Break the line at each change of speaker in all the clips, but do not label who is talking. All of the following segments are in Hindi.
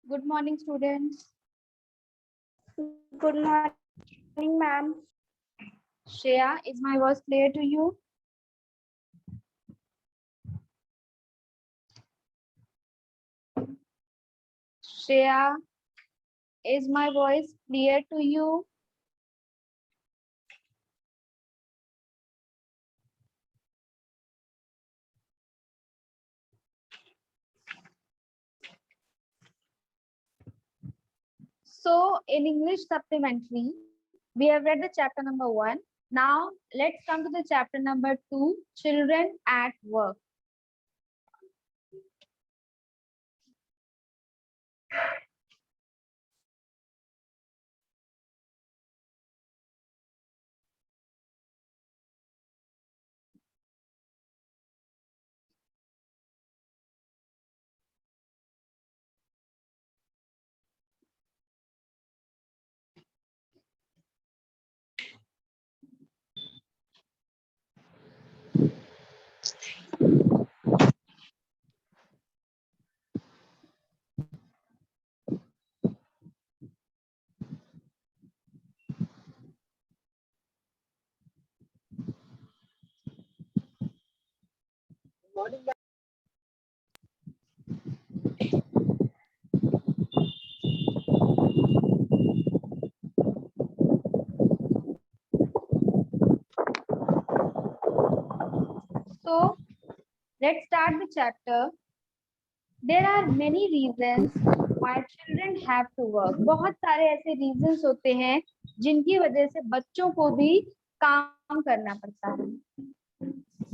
Good morning, students.
Good morning, ma'am.
Shreya, is my voice clear to you? Shreya, is my voice clear to you? So, in English supplementary, we have read the chapter number 1. Now, let's come to the chapter number 2, Children at Work. So, let's start the chapter. There are many reasons why children have to work. बहुत सारे ऐसे reasons होते हैं जिनकी वजह से बच्चों को भी काम करना पड़ता है.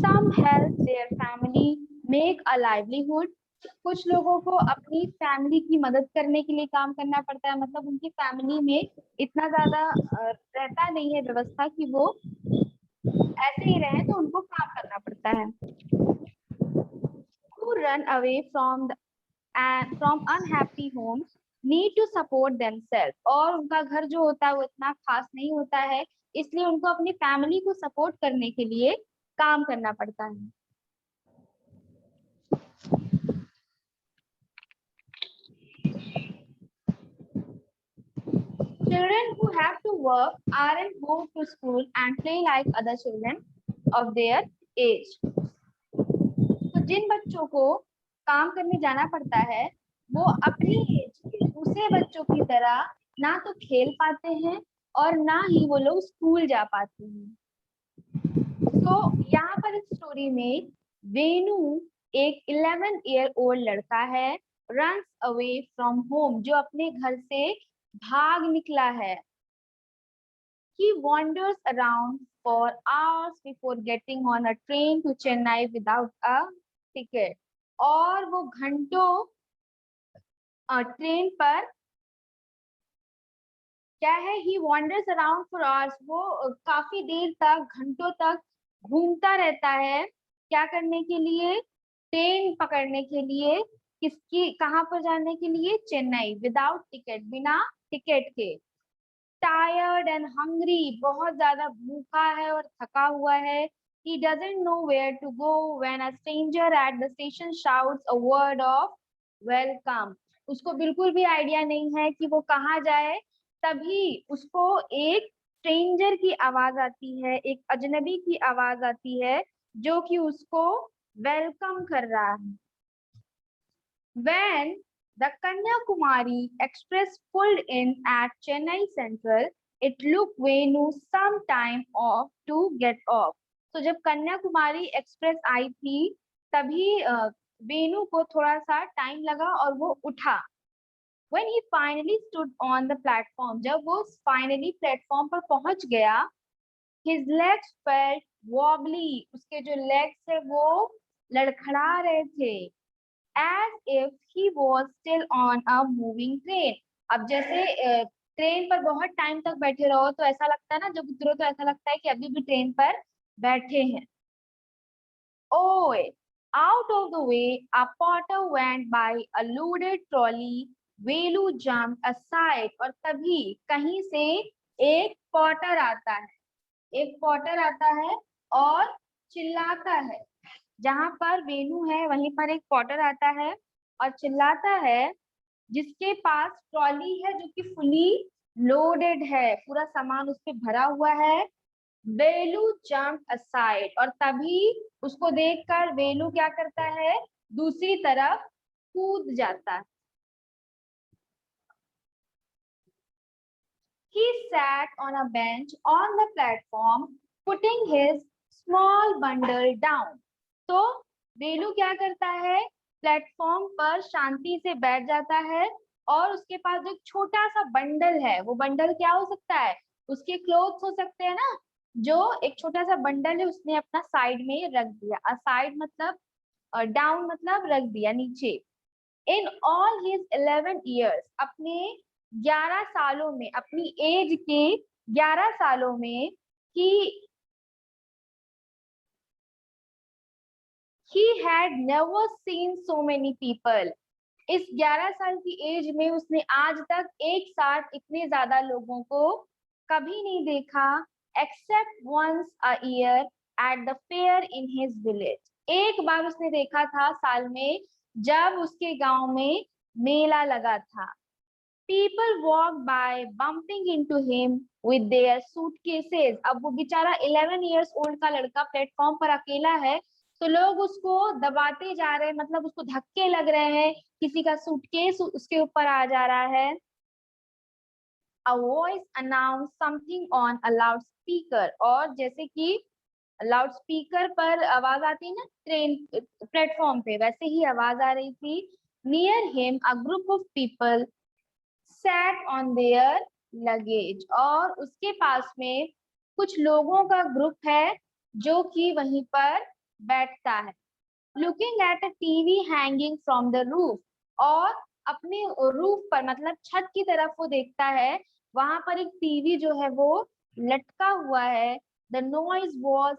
Some help their family make a livelihood. कुछ लोगों को अपनी फैमिली की मदद करने के लिए काम करना पड़ता है, मतलब उनकी फैमिली में इतना ज्यादा रहता नहीं है व्यवस्था कि वो ऐसे ही रहे, तो उनको काम करना पड़ता है. Who run away from unhappy homes need to support themselves. और उनका घर जो होता है वो इतना खास नहीं होता है, इसलिए उनको अपनी फैमिली को सपोर्ट करने के लिए काम करना पड़ता है. Children who have to work aren't go to school and play like other children of their age. तो जिन बच्चों को काम करने जाना पड़ता है वो अपनी एज के दूसरे बच्चों की तरह ना तो खेल पाते हैं और ना ही वो लोग स्कूल जा पाते हैं. तो यहाँ पर इस स्टोरी में वेनु एक 11-year-old लड़का है, runs away from home, जो अपने घर से भाग निकला है. He wanders around for hours before getting on a train to Chennai without a ticket. और वो घंटों ट्रेन पर क्या है, he wanders around for hours, वो काफी देर तक घंटों तक घूमता रहता है. क्या करने के लिए? ट्रेन पकड़ने के लिए. किसकी कहाँ पर जाने के लिए? चेन्नई. विदाउट टिकट, बिना टिकट के. टायर्ड एंड हंग्री, बहुत ज्यादा भूखा है और थका हुआ है. He doesn't know where to go when a stranger at the station shouts a word of welcome. उसको बिल्कुल भी आइडिया नहीं है कि वो कहाँ जाए. तभी उसको एक स्ट्रेंजर की आवाज आती है, एक अजनबी की आवाज आती है जो कि उसको वेलकम कर रहा है. When the Kanyakumari Express pulled in at Chennai Central, it took Venu some time off to get off. तो जब कन्याकुमारी एक्सप्रेस आई थी तभी वेनु को थोड़ा सा टाइम लगा और वो उठा. When he finally stood on the platform, जब वो फाइनली प्लेटफॉर्म पर पहुंच गया, his legs felt wobbly, उसके जो लेग्स है वो लड़खड़ा रहे थे. As if he was still on a moving train. अब जैसे ट्रेन पर बहुत टाइम तक बैठे रहो तो ऐसा लगता है ना, जब उतरो तो ऐसा लगता है कि अभी भी ट्रेन पर बैठे हैं. Oh, out of the way, a porter went by a loaded trolley. Velu jumped aside. और तभी कहीं से एक पॉटर आता है. एक पॉटर आता है और चिल्लाता है. जहां पर वेनु है वहीं पर एक पॉटर आता है और चिल्लाता है, जिसके पास ट्रॉली है जो कि फुली लोडेड है, पूरा सामान उस पे भरा हुआ है। वेलू जंप असाइड, और तभी उसको देखकर वेलू क्या करता है, दूसरी तरफ कूद जाता है। He sat on a bench on the platform, putting his small bundle down. तो वेलू क्या करता है, प्लेटफॉर्म पर शांति से बैठ जाता है और उसके पास जो एक छोटा सा बंडल है, वो बंडल क्या हो सकता है, उसके क्लोथ्स हो सकते हैं ना, जो एक छोटा सा बंडल है उसने अपना साइड में रख दिया। असाइड मतलब डाउन मतलब रख दिया नीचे। इन ऑल हिज 11 ईयर्स, अपने 11 सालों में, अपनी एज के 11 सालों में, he had never seen so many people. इस 11 साल की एज में उसने आज तक एक साथ इतने ज्यादा लोगों को कभी नहीं देखा, except once a year at the fair in his village. एक बार उसने देखा था साल में, जब उसके गांव में मेला लगा था। People walk by bumping into him with their suitcases. अब वो बेचारा 11 years old का लड़का प्लेटफॉर्म पर अकेला है, तो लोग उसको दबाते जा रहे हैं, मतलब उसको धक्के लग रहे हैं, किसी का सूटकेस उसके ऊपर आ जा रहा है। A voice announced something on a loudspeaker, और जैसे कि लाउड स्पीकर पर आवाज आती है ना ट्रेन प्लेटफॉर्म पे, वैसे ही आवाज आ रही थी। Near him a group of people sat on their luggage, और उसके पास में कुछ लोगों का ग्रुप है जो कि वहीं पर बैठता है। Looking at a TV hanging from the roof, और अपने रूफ पर मतलब छत की तरफ वो देखता है, वहां पर एक टीवी जो है वो लटका हुआ है। द नॉइज वॉज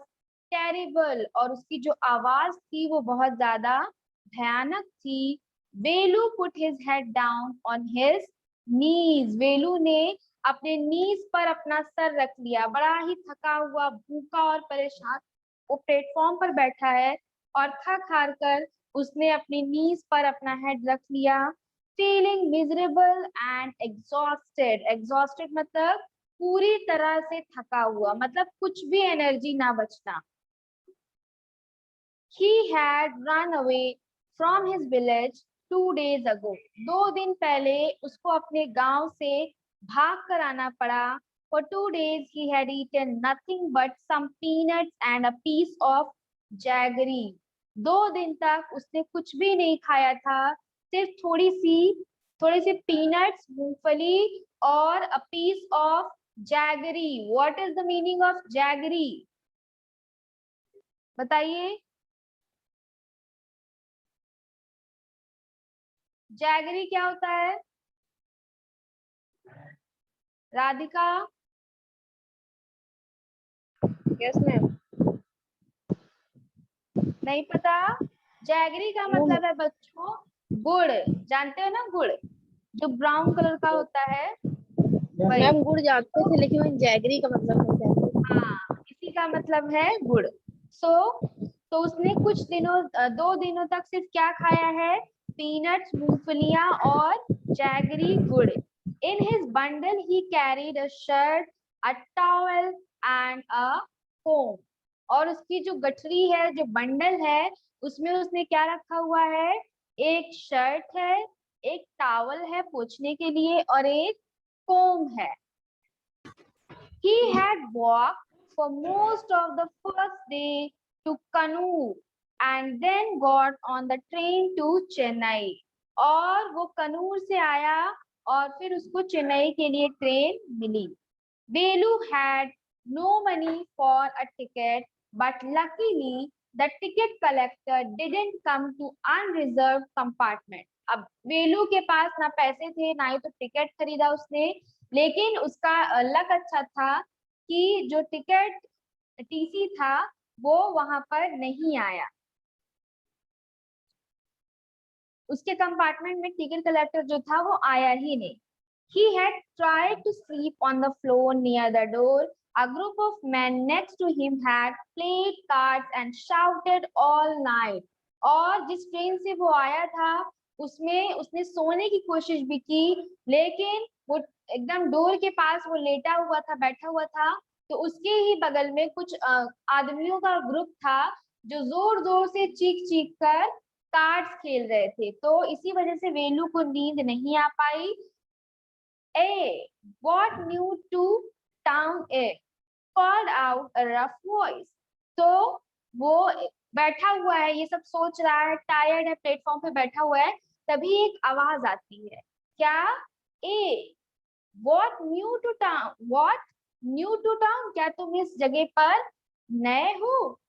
टेरिबल, और उसकी जो आवाज थी वो बहुत ज्यादा भयानक थी। Velu put his head down on his knees, Velu ने अपने नीज पर अपना सर रख लिया, बड़ा ही थका हुआ, भूखा और परेशान वो प्लेटफॉर्म पर बैठा है, और थक हार कर उसने अपनी नीज पर अपना हेड रख लिया। Feeling miserable and exhausted, exhausted मतलब पूरी तरह से थका हुआ, मतलब कुछ भी एनर्जी ना बचना। He had run away from his village 2 days ago. 2 दिन पहले उसको अपने गांव से भाग कर आना पड़ा। For 2 days he had eaten nothing but some peanuts and a piece of jaggery. 2 दिन तक उसने कुछ भी नहीं खाया था, सिर्फ थोड़ी सी पीनट्स, मूंगफली और a piece of jaggery. What is the meaning of jaggery? बताइए। जैगरी क्या होता है, राधिका?
Yes ma'am.
नहीं पता? जैगरी का मतलब है बच्चों गुड़, जानते हो ना गुड़, जो ब्राउन कलर का होता है वही।
मैम गुड़ जानते थे, लेकिन मैं जैगरी का मतलब नहीं जानती।
हाँ, इसी का मतलब है गुड़। तो उसने कुछ दिनों 2 दिनों तक सिर्फ क्या खाया है, पीनट्स, मूंगफलियां और जैगरी गुड़। In his bundle he carried a shirt, a towel and a comb, और उसकी जो गठरी है, जो बंडल है, उसमें उसने क्या रखा हुआ है, एक शर्ट है, एक टॉवल है पोंछने के लिए, और एक कोम है। He had walked for most of the first day to Kannur and then got on the train to Chennai. और वो कनूर से आया और फिर उसको चेन्नई के लिए ट्रेन मिली। Velu had no money for a ticket, but luckily the ticket collector didn't come to unreserved compartment. अब वेलू के पास ना पैसे थे, ना ही तो टिकट खरीदा उसने, लेकिन उसका लक अच्छा था कि जो टिकट टीसी था वो वहां पर नहीं आया, उसके कंपार्टमेंट में टिकट कलेक्टर जो था वो आया ही नहीं। He had tried to sleep on the floor near the door. A group of men next to him had played cards and shouted all night. और जिस ट्रेन से वो आया था उसमें उसने सोने की कोशिश भी की, लेकिन वो एकदम डोर के पास वो लेटा हुआ था, बैठा हुआ था। तो उसके ही बगल में कुछ आदमियों का ग्रुप था जो जोर जोर से चीख चीख कर कार्ड्स खेल रहे थे। तो इसी वजह से वेलू को नींद नहीं आ पाई। ए what new to town a called out a rough voice। तो वो बैठा हुआ है, ये सब सोच रहा है, टायर्ड है, प्लेटफॉर्म पे बैठा हुआ है। तभी एक आवाज आती है, क्या? ए what new to town, what new to town, क्या तुम इस जगह पर नए हो?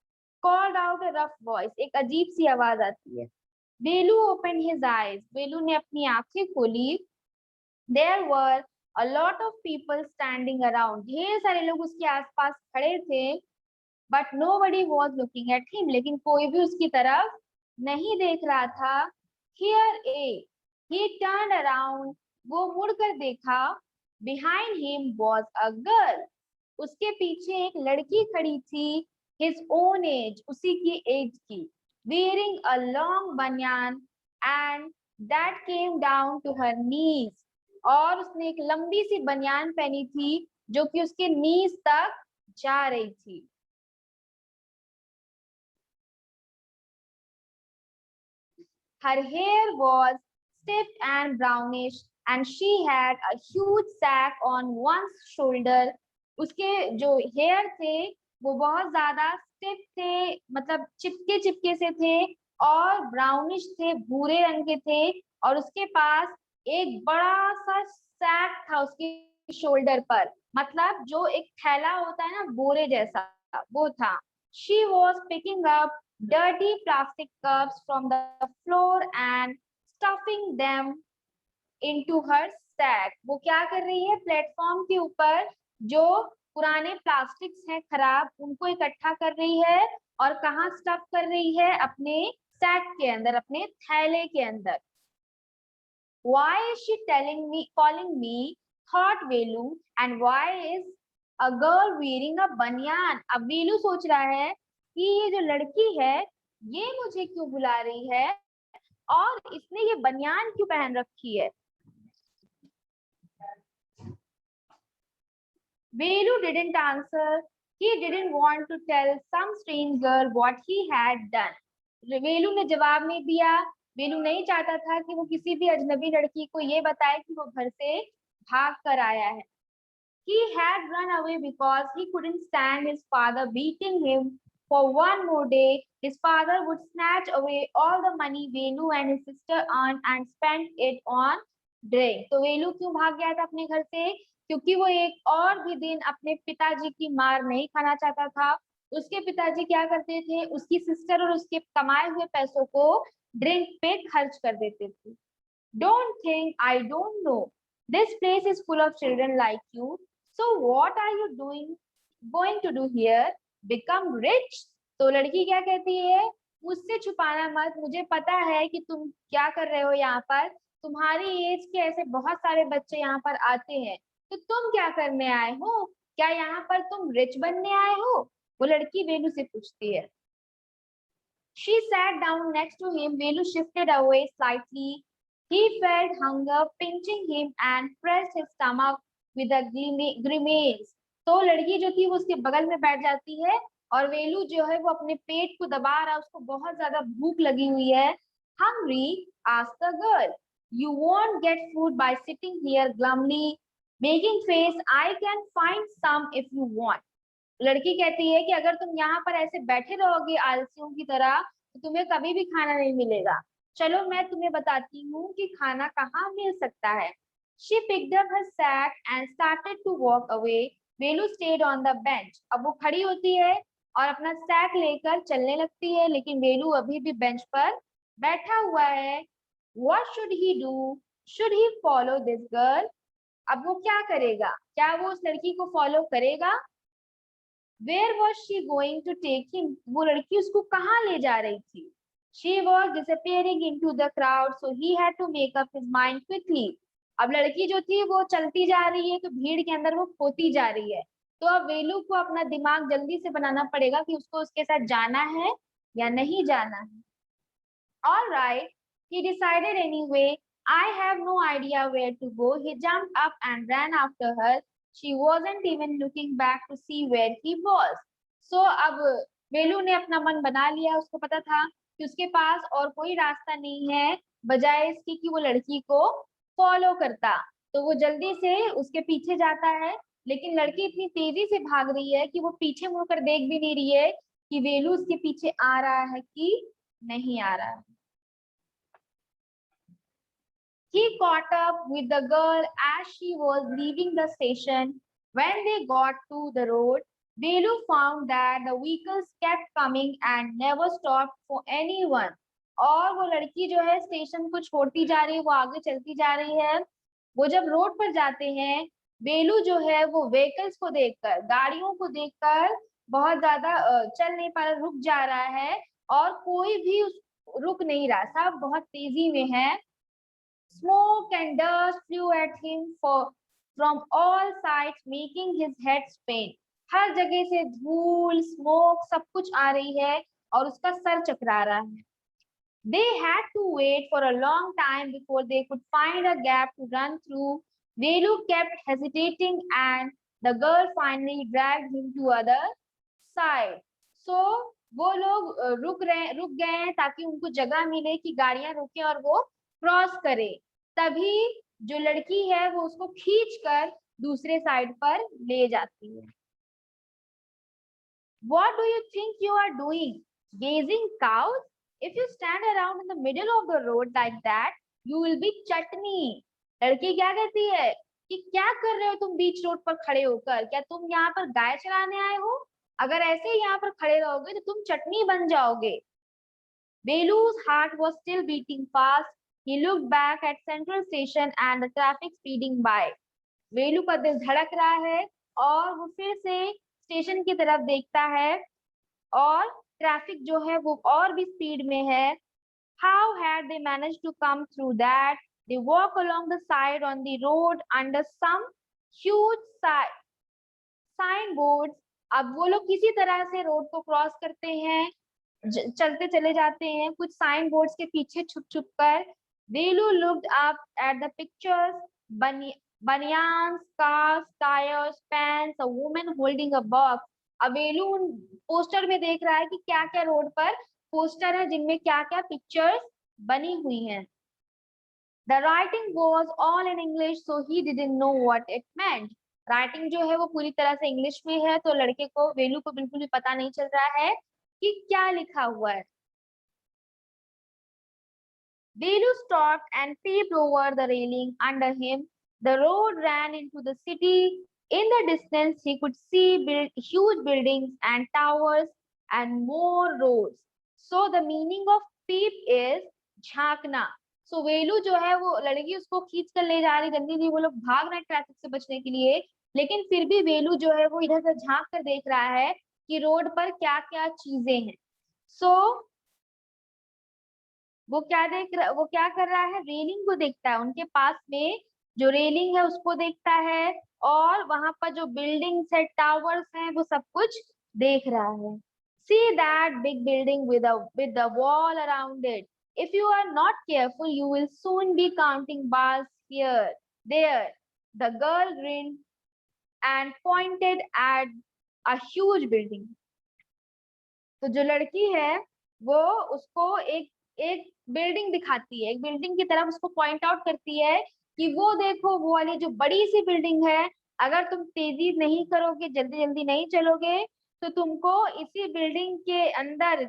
called out a rough voice, एक अजीब सी आवाज आती है। वेलू opened his eyes, वेलू ने अपनी आंखें खोली। There were a lot of people standing around, ढेर सारे लोग उसके आसपास खड़े थे। But nobody was looking at him, लेकिन कोई भी उसकी तरफ नहीं देख रहा था। Here a, he turned around, वो मुड़कर देखा। Behind him was a girl, उसके पीछे एक लड़की खड़ी थी। His own age, उसी की एज की। Wearing a long banyan and that came down to her knees, और उसने एक लंबी सी बनियान पहनी थी जो कि उसके नीज तक जा रही थी। Her hair was stiff and brownish, and she had a huge sack on one shoulder. उसके जो हेयर थे वो बहुत ज्यादा स्टिफ थे, मतलब चिपके चिपके से थे, और ब्राउनिश थे, भूरे रंग के थे। और उसके पास एक बड़ा सा सैक था उसके शोल्डर पर, मतलब जो एक थैला होता है ना, बोरे जैसा, वो था। She was picking up dirty plastic cups from the floor and stuffing them into her sack। वो क्या कर रही है? प्लेटफॉर्म के ऊपर जो पुराने प्लास्टिक्स हैं खराब, उनको इकट्ठा कर रही है। और कहाँ स्टफ कर रही है? अपने सैक के अंदर, अपने थैले के अंदर। Why is she calling me? Thought Velu, and why is a girl wearing a banyan? अब वेलू सोच रहा है कि ये जो लड़की है, ये मुझे क्यों बुला रही है, और इसने ये बनियान क्यों पहन रखी है। Velu didn't answer. He didn't want to tell some strange girl what he had done. वेलू ने जवाब नहीं दिया। वेलू नहीं चाहता था कि वो किसी भी अजनबी लड़की को ये बताए कि वो घर से भाग कर आया है। He had run away because he couldn't stand his father beating him for one more day. His father would snatch away all the money Velu and his sister earned and spend it on drink। तो वेलू क्यों भाग गया था अपने घर से? क्योंकि वो एक और भी दिन अपने पिताजी की मार नहीं खाना चाहता था। उसके पिताजी क्या करते थे? उसकी सिस्टर और उसके कमाए हुए पैसों को ड्रिंक पे खर्च कर देते थे। Don't think I don't know. This place is full of children like you. So what are you going to do here? Become rich? तो लड़की क्या कहती है? मुझसे छुपाना मत, मुझे पता है कि तुम क्या कर रहे हो यहाँ पर। तुम्हारी एज के ऐसे बहुत सारे बच्चे यहाँ पर आते हैं, तो तुम क्या करने आए हो? क्या यहाँ पर तुम रिच बनने आए हो? वो लड़की वेलू से पूछती है। She sat down next to him. Velu shifted away slightly. He felt hunger pinching him and pressed his stomach with a grimace। तो लड़की जो थी वो उसके बगल में बैठ जाती है, और वेलू जो है वो अपने पेट को दबा रहा है, उसको बहुत ज्यादा भूख लगी हुई है। Hungry? asked the girl. You won't get food by sitting here glumly making face. I can find some if you want। लड़की कहती है कि अगर तुम यहाँ पर ऐसे बैठे रहोगे आलसियों की तरह, तो तुम्हें कभी भी खाना नहीं मिलेगा। चलो मैं तुम्हें बताती हूँ कि खाना कहाँ मिल सकता है। She picked up her sack and started to walk away. Velu stayed on the bench। अब वो खड़ी होती है और अपना सैक लेकर चलने लगती है, लेकिन वेलू अभी भी बेंच पर बैठा हुआ है। What should he do? Should he follow this girl? अब वो क्या करेगा? क्या वो उस लड़की को फॉलो करेगा? Where was she going to take him? वो लड़की उसको कहाँ ले जा रही थी? She was disappearing into the crowd, so he had to make up his mind quickly। अब लड़की जो थी वो चलती जा रही है, तो भीड़ के अंदर वो खोती जा रही है। तो अब वेलू को अपना दिमाग जल्दी से बनाना पड़ेगा कि उसको उसके साथ जाना है या नहीं जाना है। All right, He decided anyway. I have no idea where to go. He jumped up and ran after her. She wasn't even looking back to see where he was. So अब वेलू ने अपना मन बना लिया, उसको पता था कि उसके पास और कोई रास्ता नहीं है बजाय इसके कि वो लड़की को फॉलो करता। तो वो जल्दी से उसके पीछे जाता है, लेकिन लड़की इतनी तेजी से भाग रही है कि वो पीछे मुड़कर देख भी नहीं रही है कि वेलू उसके पीछे आ रहा है कि नहीं आ रहा है। He caught up with the girl as she was leaving the station. When they got to the road, Velu found that the vehicles kept coming and never stopped for anyone. और वो लड़की जो है स्टेशन को छोड़ती जा रही है, वो आगे चलती जा रही है। वो जब रोड पर जाते हैं, बेलू जो है वो व्हीकल्स को देखकर, गाड़ियों को देखकर बहुत ज्यादा चल नहीं पा रहा, रुक जा रहा है और कोई भी रुक नहीं रहा, सब बहुत तेजी में है। Smoke and dust flew at him from all sides, making his head spin. हर जगह से धूल, स्मोक, सब कुछ आ रही है और उसका सर चकरा रहा है। They had to wait for a long time before they could find a gap to run through. Velu kept hesitating and the girl finally dragged him to other side. So वो लोग रुक गए हैं ताकि उनको जगह मिले कि गाड़ियां रुके और वो क्रॉस करे। तभी जो लड़की है वो उसको खींचकर दूसरे साइड पर ले जाती है। What do you think you are doing? Gazing cows? If you stand around in the middle of the road like that, you will be chutney. लड़की क्या कहती है कि क्या कर रहे हो तुम बीच रोड पर खड़े होकर? क्या तुम यहाँ पर गाय चराने आए हो? अगर ऐसे ही यहाँ पर खड़े रहोगे तो तुम चटनी बन जाओगे। Belu's heart was still beating fast. He looked back at Central Station and the traffic speeding by. वेलू का दिल धड़क रहा है और वो फिर से स्टेशन की तरफ देखता है और ट्रैफिक जो है वो और भी स्पीड में है। How had they managed to come through that? They walk along the side on the road under some huge signboards. अब वो लोग किसी तरह से रोड को क्रॉस करते हैं, चलते चले जाते हैं कुछ साइन बोर्ड्स के पीछे छुप छुप कर। Velu looked up at the pictures, बनियान, scarf, tyres, pants, a woman holding a box. अब वेलू उन पोस्टर में देख रहा है कि क्या क्या रोड पर पोस्टर है जिनमें क्या क्या पिक्चर्स बनी हुई हैं। The writing was all in English, so he didn't know what it meant. Writing जो है वो पूरी तरह से इंग्लिश में है, तो लड़के को, वेलू को बिल्कुल भी पता नहीं चल रहा है कि क्या लिखा हुआ है। Velu stopped and peeped over the railing under him. The road ran into the city. In the distance, he could see huge buildings and towers and more roads. So the meaning of peep is झांकना. So वेलू जो है वो लड़की उसको खींच कर ले जा रही, जल्दी जी वो लोग भाग रहे ट्रैफिक से बचने के लिए, लेकिन फिर भी वेलू जो है वो इधर से झांक कर देख रहा है कि रोड पर क्या क्या चीजें हैं। सो वो क्या कर रहा है, रेलिंग को देखता है, उनके पास में जो रेलिंग है उसको देखता है और वहां पर जो बिल्डिंग्स है, टावर्स हैं, वो सब कुछ देख रहा है। See that big building with the wall around it. If you are not careful, you will soon be counting bars here, there. The girl grinned and pointed at a huge building. तो जो लड़की है वो उसको एक बिल्डिंग दिखाती है, एक बिल्डिंग की तरफ उसको पॉइंट आउट करती है कि वो देखो वो वाली जो बड़ी सी बिल्डिंग है, अगर तुम तेजी नहीं करोगे, जल्दी जल्दी नहीं चलोगे तो तुमको इसी बिल्डिंग के अंदर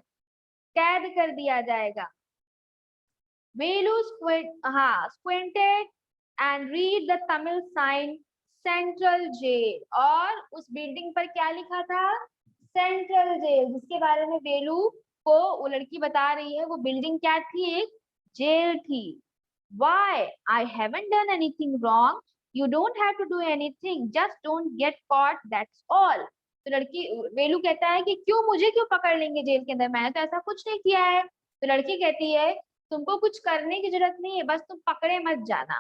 कैद कर दिया जाएगा। Velu squinted and read the Tamil sign central jail, और उस बिल्डिंग पर क्या लिखा था, सेंट्रल जेल, जिसके बारे में वेलू को वो लड़की बता रही है। वो बिल्डिंग क्या थी, एक जेल थी। Why? I haven't done anything wrong. You don't have to do anything. Just don't get caught. That's all. तो लड़की, वेलू कहता है कि मुझे क्यों पकड़ लेंगे जेल के अंदर, मैंने तो ऐसा कुछ नहीं किया है। तो लड़की कहती है तुमको कुछ करने की जरूरत नहीं है, बस तुम पकड़े मत जाना।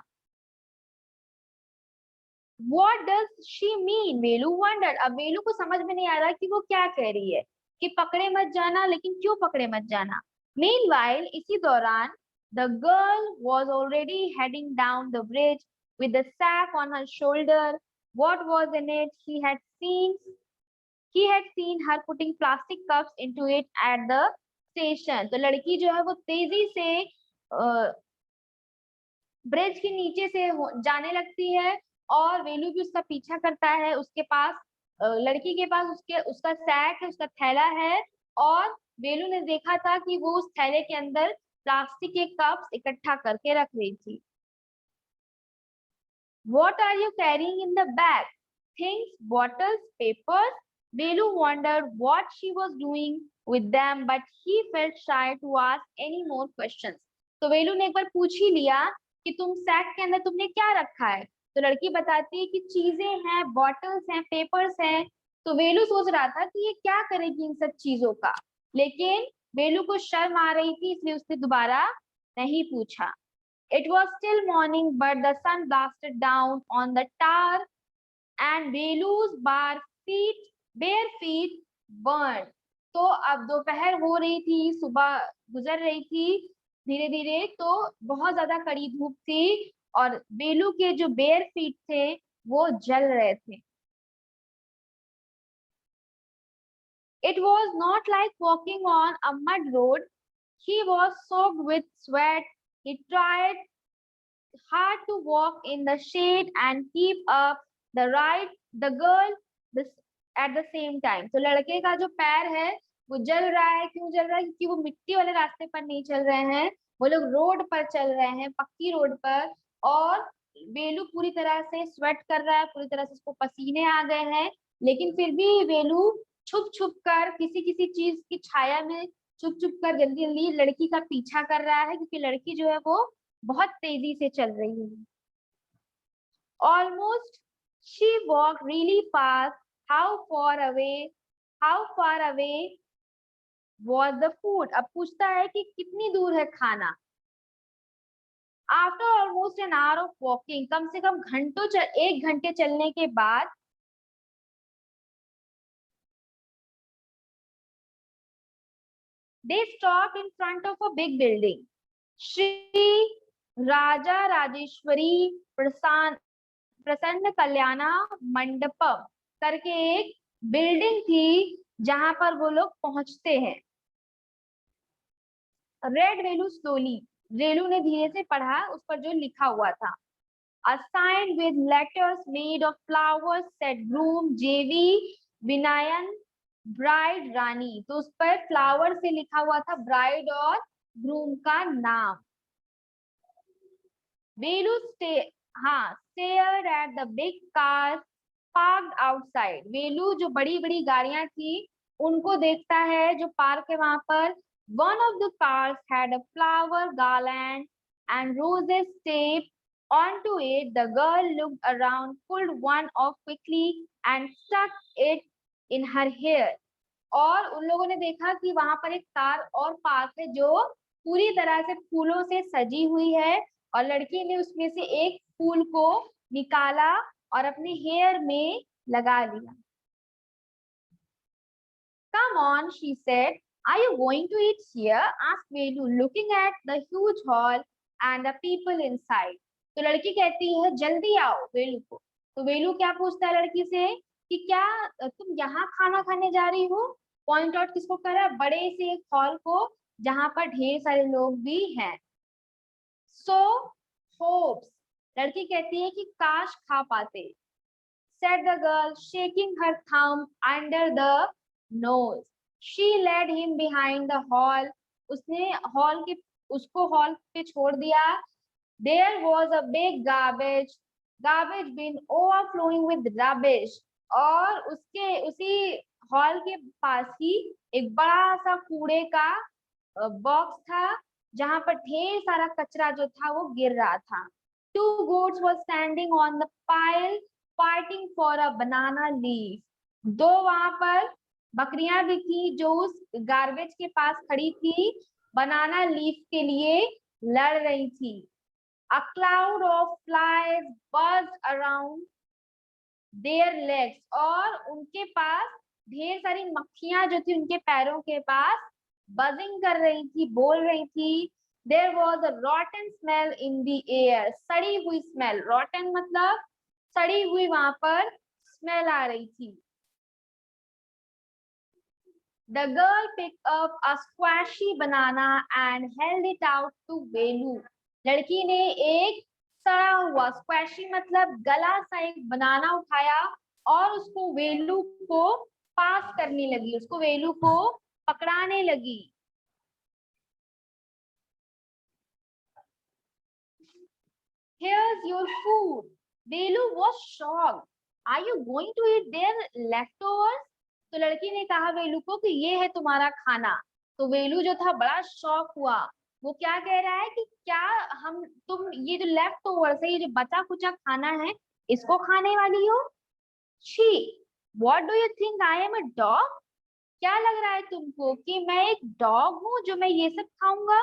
What does she mean? Velu wondered. अब वेलू को समझ में नहीं आ रहा कि वो क्या कह रही है कि पकड़े मत जाना, लेकिन क्यों पकड़े मत जाना। Meanwhile, इसी दौरान The girl was already heading down the bridge with the sack on her shoulder. What was in it? He had seen her putting plastic cups into it at the station. तो लड़की जो है वो तेजी से ब्रिज के नीचे से जाने लगती है और वेलू भी उसका पीछा करता है। उसके पास लड़की के पास उसका सैक है, उसका थैला है और वेलू ने देखा था कि वो उस थैले के अंदर प्लास्टिक के कप्स इकट्ठा करके रख रही थी। What are you carrying in the bag? Things, bottles, papers. Velu wondered what she was doing with them, but he felt shy to ask any more questions. तो वेलू ने एक बार पूछ ही लिया कि तुम सैक के अंदर तुमने क्या रखा है। तो लड़की बताती है कि चीजें हैं, बॉटल्स हैं, पेपर्स हैं। तो वेलू सोच रहा था कि ये क्या करेगी इन सब चीजों का, लेकिन वेलू को शर्म आ रही थी, इसलिए उसने दोबारा नहीं पूछा। It was still morning, but the sun blasted down on the tower and Velu's bare feet burned. तो अब दोपहर हो रही थी, सुबह गुजर रही थी धीरे धीरे, तो बहुत ज्यादा कड़ी धूप थी और बेलू के जो बेयर फीट थे वो जल रहे थे। It was not like walking on a mud road. He was soaked with sweat. He tried hard to walk in the shade and keep up the girl this at the same time. तो लड़के का जो पैर है वो जल रहा है। क्यों जल रहा है? क्योंकि वो मिट्टी वाले रास्ते पर नहीं चल रहे हैं, वो लोग रोड पर चल रहे हैं, पक्की रोड पर। और वेलू पूरी तरह से स्वेट कर रहा है, पूरी तरह से उसको पसीने आ गए हैं, लेकिन फिर भी वेलू छुप छुप कर किसी किसी चीज की छाया में छुप छुप कर जल्दी जल्दी लड़की का पीछा कर रहा है, क्योंकि लड़की जो है वो बहुत तेजी से चल रही है। Almost she walked really fast. How far away was the food? अब पूछता है कि कितनी दूर है खाना। After almost an hour of walking, कम से कम एक घंटे चलने के बाद they stopped in front of a big building. Shri राजा राजेश्वरी प्रसन्न कल्याणा मंडपम करके एक बिल्डिंग थी जहां पर वो लोग पहुंचते हैं। रेड वेलू स्लोली, रेलू ने धीरे से पढ़ा उस पर जो लिखा हुआ था। A sign with letters made of flowers said groom JV विनायन ब्राइड रानी। तो उस पर फ्लावर से लिखा हुआ था ब्राइड और ग्रूम का नाम। वेलू stared at the big cars parked outside. वेलू जो बड़ी बड़ी गाड़ियां थी उनको देखता है जो पार्क है वहां पर। One of the cars had a flower garland and roses taped onto it. The girl looked around, pulled one off quickly and stuck it in her hair. और उन लोगों ने देखा कि वहां पर एक कार और पार्क है जो पूरी तरह से फूलों से सजी हुई है, और लड़की ने उसमें से एक फूल को निकाला और अपने हेयर में लगा लिया। Come on, she said. Are you going to eat here? asked Velu, looking at the huge hall and the people inside. तो लड़की कहती है जल्दी आओ वेलू को। तो वेलू क्या पूछता है लड़की से कि क्या तुम यहाँ खाना खाने जा रही हो? पॉइंट आउट किसको कर रहा है? बड़े से एक हॉल को जहां पर ढेर सारे लोग भी हैं। So hopes, लड़की कहती है कि काश खा पाते। Said the girl, shaking her thumb under the nose. She led him behind the hall. उसको हॉल पे छोड़ दिया। There was a big garbage bin overflowing with rubbish. और उसी हॉल के पास ही एक बड़ा सा कूड़े का बॉक्स था जहां पर ढेर सारा कचरा जो था वो गिर रहा था। Two goats were standing on the pile fighting for a banana leaf. दो वहां पर बकरियां भी थी जो उस गार्बेज के पास खड़ी थी, बनाना लीफ के लिए लड़ रही थी। A cloud of flies buzzed around their legs. और उनके पास ढेर सारी मक्खियां जो थी उनके पैरों के पास बजिंग कर रही थी, बोल रही थी। There was a rotten smell in the air. सड़ी हुई smell. Rotten मतलब सड़ी हुई वहां पर smell आ रही थी. The girl picked up a squashy banana and held it out to Velu. लड़की ने एक सड़ा हुआ squashy मतलब गला सा एक बनाना उठाया और उसको वेलू को पास करने लगी, उसको वेलू को पकड़ाने लगी. Here's your food. Velu was shocked. Are you going to eat their leftovers? तो लड़की ने कहा वेलू को कि ये है तुम्हारा खाना. तो वेलू जो था बड़ा शॉक हुआ. वो क्या कह रहा है कि क्या हम तुम ये जो लेफ्ट ओवर्स है, ये जो बचा कुचा खाना है, इसको खाने वाली हो? She, what do you think I am a dog? क्या लग रहा है तुमको कि मैं एक डॉग हूँ जो मैं ये सब खाऊंगा?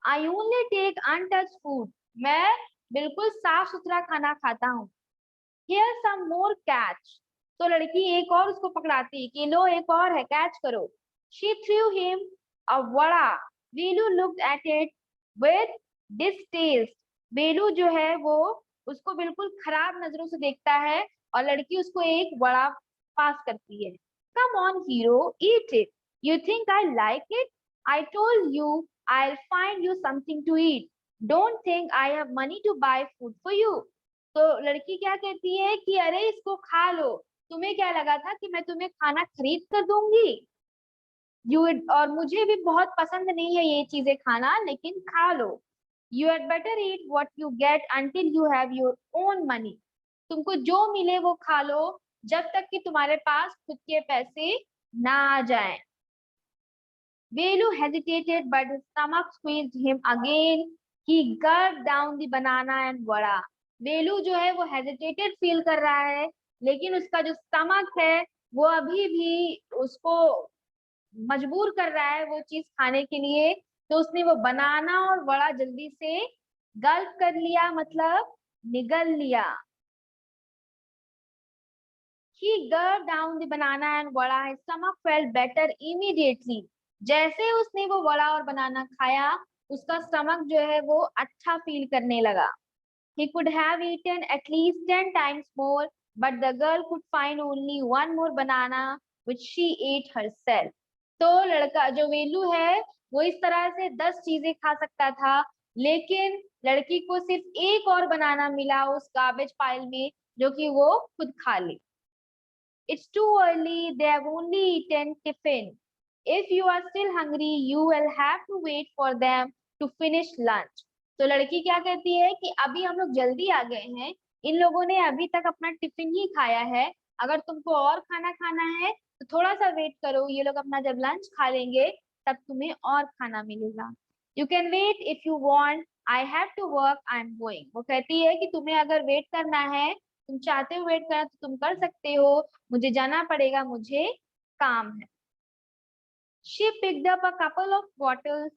I only take untouched food. मैं बिल्कुल साफ सुथरा खाना खाता हूँ. Here some more catch. तो लड़की एक और उसको पकड़ाती कि लो एक और है, कैच करो. She threw him a vada. Velu looked at it with distaste. Velu जो है वो उसको बिल्कुल खराब नजरों से देखता है और लड़की उसको एक वड़ा पास करती है. Come on hero, eat it. You think I like it? I told you I'll find you something to eat. Don't think I have money to buy food for you. तो लड़की क्या कहती है कि अरे इसको खा लो, तुम्हें क्या लगा था कि मैं तुम्हें खाना खरीद कर दूंगी? और मुझे भी बहुत पसंद नहीं है ये चीजें खाना, लेकिन खा लो. You had better eat what you get until you have your own money. तुमको जो मिले वो खा लो जब तक कि तुम्हारे पास खुद के पैसे ना आ जाएं. Velu hesitated, but his stomach squeezed him again. He gulped down the banana and vada. वेलू जो है वो हेजिटेटेड फील कर रहा है, लेकिन उसका जो स्टमक है वो अभी भी उसको मजबूर कर रहा है वो चीज खाने के लिए. तो उसने वो बनाना और वड़ा जल्दी से गल्प कर लिया, मतलब निगल लिया. He gulped down the banana and vada. His stomach felt better immediately. जैसे उसने वो वड़ा और बनाना खाया, उसका स्टमक जो है वो अच्छा फील करने लगा. He could have eaten at least 10 times more, but the girl could find only one more banana, which she ate herself. तो लड़का जो वेलू है वो इस तरह से 10 चीजें खा सकता था, लेकिन लड़की को सिर्फ एक और बनाना मिला उस गार्बेज पाइल में, जो कि वो खुद खा ली. It's too early. They have only eaten tiffin. If you are still hungry, you will have to wait for them to finish lunch. तो लड़की क्या कहती है कि अभी हम लोग जल्दी आ गए हैं, इन लोगों ने अभी तक अपना टिफिन ही खाया है. अगर तुमको और खाना खाना है तो थोड़ा सा वेट करो, ये लोग अपना जब लंच खा लेंगे तब तुम्हें और खाना मिलेगा. You can wait if you want. I have to work. I am going. वो कहती है कि तुम्हें अगर वेट करना है, तुम चाहते हो वेट करना तो तुम कर सकते हो, मुझे जाना पड़ेगा, मुझे काम है. She picked up a couple of bottles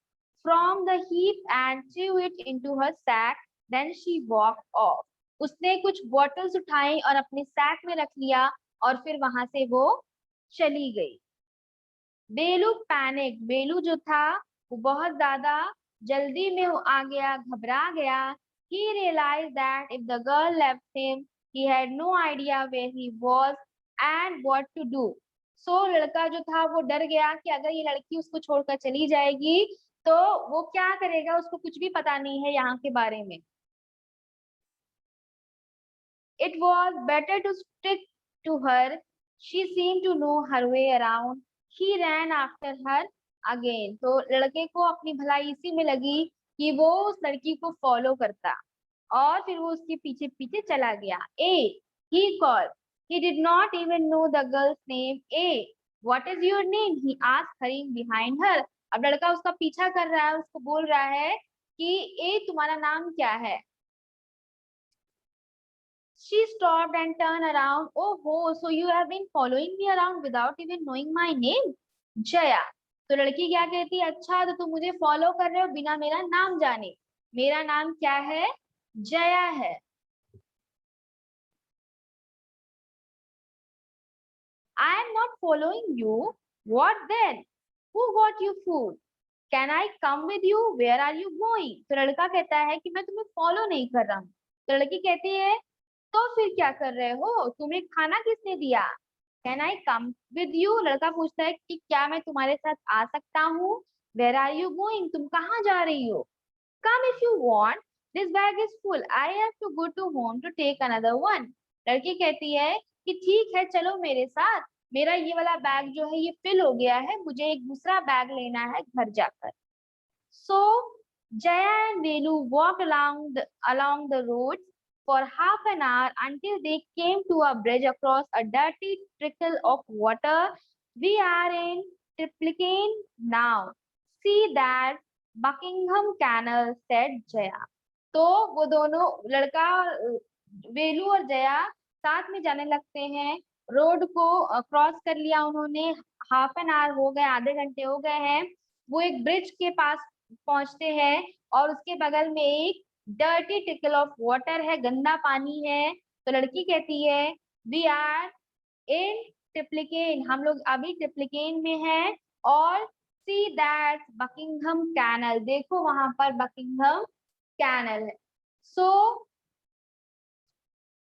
from the heap and threw it into her sack. Then she walked off. उसने कुछ बॉटल्स उठाई और अपने सैक में रख लिया और फिर वहां से वो चली गई. बेलू पैनिक. बेलू जो था वो बहुत ज्यादा जल्दी में आ गया, घबरा गया. He realized that if the girl left him, he had no idea where he was and what to do. So लड़का जो था वो डर गया कि अगर ये लड़की उसको छोड़कर चली जाएगी तो वो क्या करेगा, उसको कुछ भी पता नहीं है यहाँ के बारे में. It was better to stick to her. She seemed to know her way around. He ran after her again. तो लड़के को अपनी भलाई इसी में लगी कि वो उस लड़की को फॉलो करता और फिर वो उसके पीछे पीछे चला गया. A, he called. He did not even know the girl's name. A, what is your name? He asked, hurrying behind her. अब लड़का उसका पीछा कर रहा है, उसको बोल रहा है कि ए तुम्हारा नाम क्या है. She stopped and turned around. Oh, ho, so you have been following me around without even knowing my name? Jaya. तो लड़की क्या कहती है, अच्छा तो तुम मुझे फॉलो कर रहे हो बिना मेरा नाम जाने. मेरा नाम क्या है? जया है. I am not following you. What then? Who got you food? Can I come with you, where are you going. तो लड़का कहता है कि मैं तुम्हें फॉलो नहीं कर रहा हूँ। तो लड़की कहती है तो फिर क्या कर रहे हो, तुम्हें खाना किसने दिया। Can I come with you, लड़का पूछता है कि क्या मैं तुम्हारे साथ आ सकता हूँ। वेयर आर यू गोइंग, तुम कहाँ जा रही हो। Come if you want, this bag is full, I have to go to home to take another one. लड़की कहती है कि ठीक है चलो मेरे साथ, मेरा ये वाला बैग जो है ये फिल हो गया है, मुझे एक दूसरा बैग लेना है घर जाकर। So Jaya and Velu walked along the road for half an hour until they came to a bridge across a dirty trickle of water. We are in Triplicane now. See that Buckingham Canal, said Jaya. तो वो दोनों लड़का वेलू और जया साथ में जाने लगते हैं। रोड को क्रॉस कर लिया उन्होंने, हाफ एन आवर हो गए, आधे घंटे हो गए हैं। वो एक ब्रिज के पास पहुंचते हैं और उसके बगल में एक डर्टी टिकल ऑफ वाटर है, गंदा पानी है। तो लड़की कहती है वी आर इन ट्रिप्लिकेन, हम लोग अभी ट्रिप्लिकेन में हैं। और सी दैट बकिंघम कैनल, देखो वहां पर बकिंघम कैनल है। सो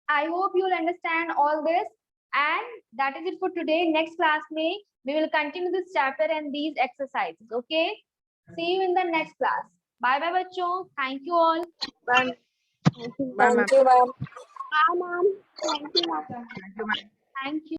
I hope you will understand all this, and that is it for today. Next class we will continue this chapter and these exercises. Okay. See you in the next class. Bye bye बच्चों. Thank you all.
Bye.
Thank you, ma'am.
Bye, ma'am. Thank you, ma'am.
Thank you, ma'am.
Thank you.